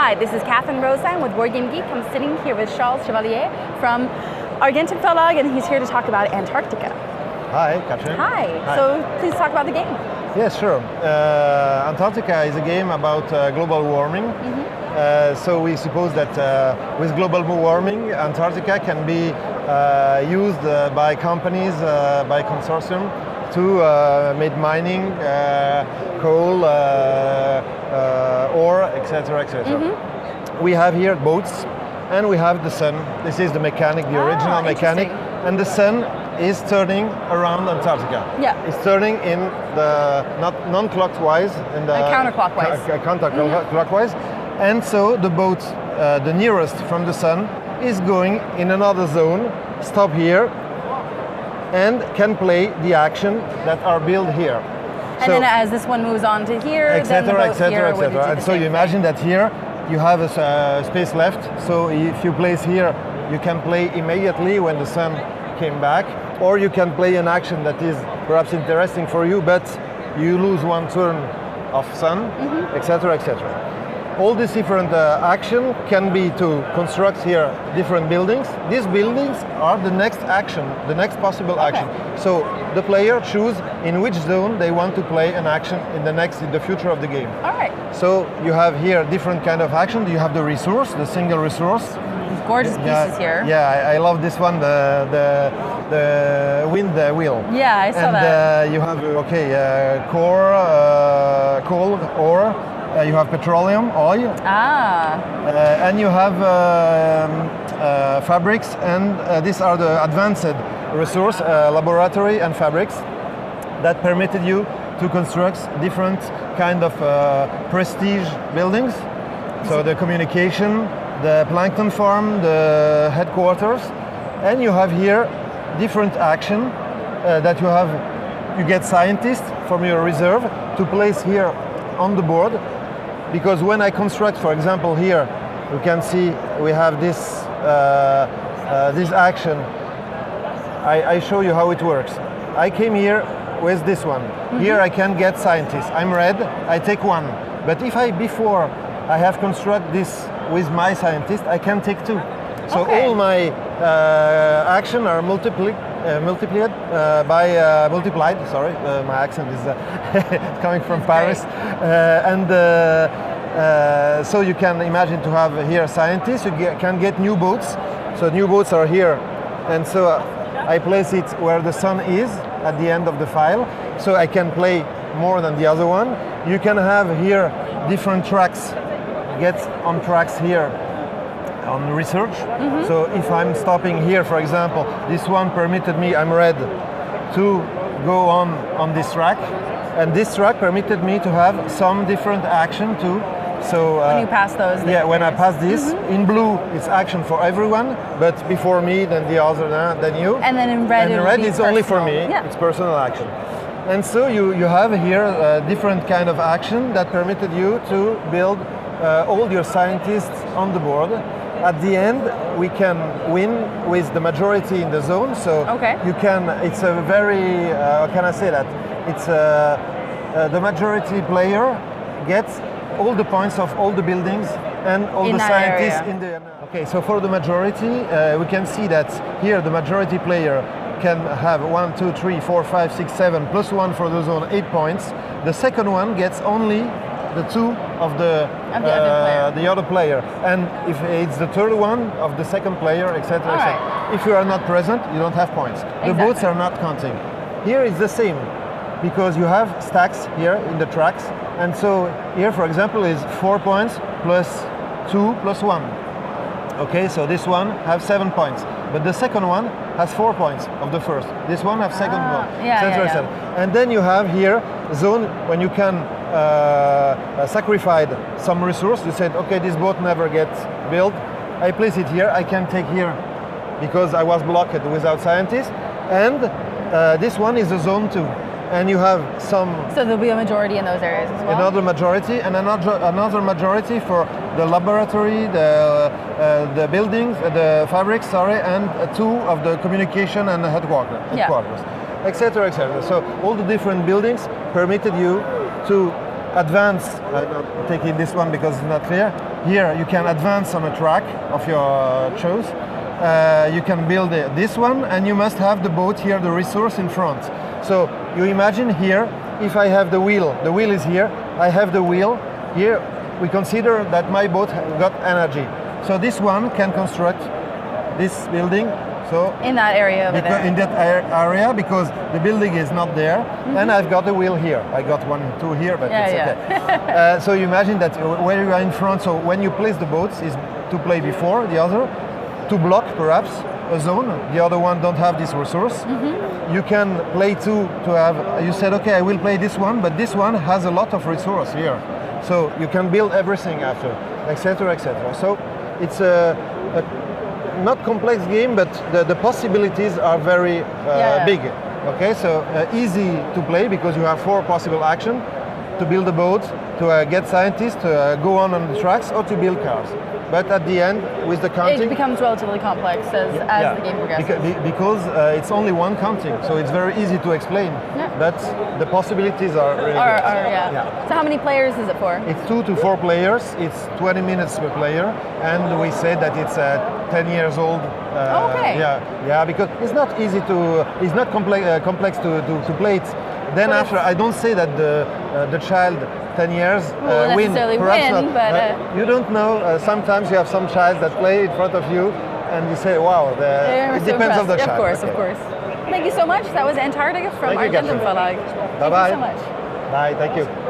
Hi, this is Catherine Roseine with Board Game Geek. I'm sitting here with Charles Chevalier from Argentin Verlag, and he's here to talk about Antarctica. Hi, Catherine. Hi. So please talk about the game. Yes, sure. Antarctica is a game about global warming. So we suppose that with global warming, Antarctica can be used by companies, by consortium, to make mining, coal, ore, etc., etc. We have here boats, and we have the sun. This is the mechanic, the original mechanic, and the sun is turning around Antarctica. Yeah. It's turning in the not non-clockwise, in the counterclockwise. Counterclockwise, and so the boat, the nearest from the sun, is going in another zone. Stop here, and can play the action that are built here. And then as this one moves on to here, etc., etc., etc. And so you imagine that here you have a space left. So if you place here, you can play immediately when the sun came back, or you can play an action that is perhaps interesting for you, but you lose one turn of sun, etc., etc. All these different action can be to construct here different buildings. These buildings are the next action, the next possible action. So the player choose in which zone they want to play an action in the future of the game. All right. So you have here different kind of action. You have the resource, the single resource. These gorgeous pieces here. Yeah, I love this one, the wind wheel. Yeah, I saw that. And you have core, coal, ore. You have petroleum, oil, and you have fabrics, and these are the advanced resource, laboratory and fabrics that permitted you to construct different kind of prestige buildings. So the communication, the plankton farm, the headquarters, and you have here different action that you get scientists from your reserve to place here on the board. Because when I construct, for example, here, you can see we have this action. I show you how it works. I came here with this one. Here I can get scientists. I'm red, I take one. But if before I have construct this with my scientist, I can take two. So all my action are multiplied. Sorry, my accent is coming from Paris. So you can imagine to have here scientists. You can get new boats. So new boats are here, and so I place it where the sun is at the end of the file. So I can play more than the other one. You can have here different tracks. Get on tracks here. On research. So if I'm stopping here, for example, this one permitted me, I'm red, to go on this track, and this track permitted me to have some different action too. So when you pass those, when I pass this, in blue it's action for everyone, but before me, then the other, then you. And then in red, it's only for me. Yeah. It's personal action. And so you have here different kind of action that permitted you to build all your scientists on the board. At the end, we can win with the majority in the zone. So you can. It's a very. How can I say that? It's the majority player gets all the points of all the buildings and all the scientists in the. Okay, so for the majority, we can see that here the majority player can have 1, 2, 3, 4, 5, 6, 7 plus 1 for the zone, 8 points. The second one gets only the 2 of the other player, and if it's the third one of the second player, etc. If you are not present, you don't have points. The boats are not counting. Here it's the same, because you have stacks here in the tracks, and so here, for example, is 4 points plus 2 plus 1. Okay, so this one has 7 points, but the second one has 4 points of the first. This one has second one, etc. And then you have here zone when you can sacrifice some resource. You said, okay, this boat never gets built. I place it here. I can take here because I was blocked without scientists. And this one is a zone 2. And you have some. So there'll be a majority in those areas as well. Another majority, and another majority for the laboratory, the buildings, the fabrics, and 2 of the communication and the headquarters, etc., etc. So all the different buildings permitted you to advance, taking this one because it's not clear. Here you can advance on a track of your choice. You can build this one, and you must have the boat here, the resource in front. So you imagine here, if I have the wheel is here, I have the wheel. Here we consider that my boat got energy. So this one can construct this building. So in that area over there. In that area, because the building is not there, and I've got the wheel here. I got 1, 2 here, but it's okay. So you imagine that where you are in front, so when you place the boats is to play before the other, to block perhaps a zone. The other one don't have this resource. You can play two to have, you said, okay, I will play this one, but this one has a lot of resource here. So you can build everything after, etc., etc. So it's a not complex game, but the possibilities are very big. Okay, so easy to play because you have 4 possible actions: to build a boat, to get scientists, to go on the tracks, or to build cars. But at the end, with the counting, it becomes relatively complex as the game progresses. Because it's only one counting, so it's very easy to explain. But the possibilities are really good. So how many players is it for? It's 2 to 4 players. It's 20 minutes per player, and we say that it's 10 years old. Okay. Yeah, because it's not easy to, it's not complex to play it. Then after, I don't say that the child 10 years win. Perhaps but you don't know. Sometimes you have some child that play in front of you, and you say, "Wow!" It depends on the child. Of course. Thank you so much. That was Antarctica from Argentum Verlag. Bye bye. Thank you so much. Bye. Thank you.